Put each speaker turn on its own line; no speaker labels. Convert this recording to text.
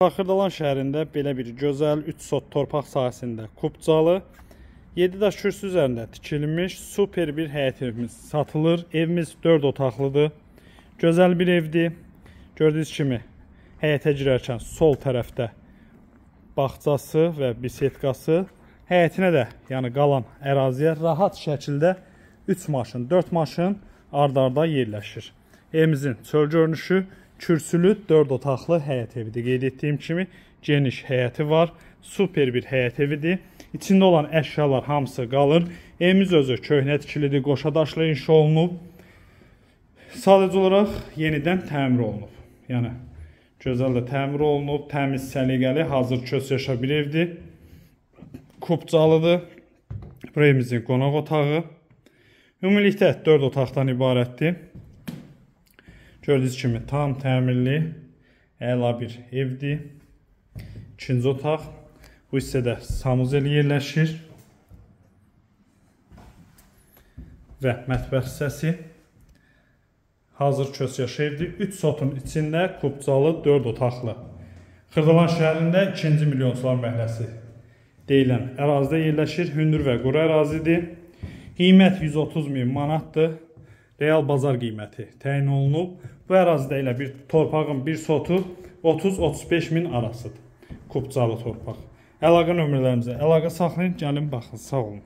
Xırdalan şəhərində belə bir gözəl 3 sot torpaq sahəsində Kubcalı 7 daş kürsü üzərində tikilmiş super bir həyət evimiz satılır. Evimiz 4 otaqlıdır. Gözəl bir evdir. Gördüyünüz kimi həyətə girərkən sol tərəfdə bağçası və bisetkası. Həyətinə də, yəni qalan əraziyə rahat şəkildə 3 maşın, 4 maşın ard-arda yerləşir. Evimizin çöl görünüşü kürsülü 4 otaqlı həyət evidir. Qeyd etdiyim kimi geniş həyəti var. Super bir həyət evidir. İçində olan əşyalar hamısı qalır. Evimiz özü köhnə tikilidir, qoşa daşla inşa olunub. Sadəcə olaraq yenidən təmir olunub. Yəni gözəl də təmir olunub, təmiz, səliqəli, hazır köç yaşa bir evdir. Kubcalıdır. Bu evimizin qonaq otağı. Ümumilikdə 4 otaqdan ibarətdir. Gördüyünüz kimi tam təmirli, əla bir evdir. İkinci otaq. Bu hissədə sanuzel yerləşir. Və mətbəx hissəsi. Hazır köç yaşa evdir. 3 sotun içində Kubcalı 4 otaqlı. Xırdalan şəhərində 2-ci Milyonçular məhəlləsi deyilən ərazidə yerləşir. Hündür və quru ərazidir. Qiymət 130 min manatdır. Real bazar qiyməti təyin olunub. Bu ərazidə ilə bir torpağın bir sotu 30-35 min arasıdır. Kubcalı torpaq. Əlaqə nömrələrimizə əlaqə saxlayın, gəlin baxın, sağ olun.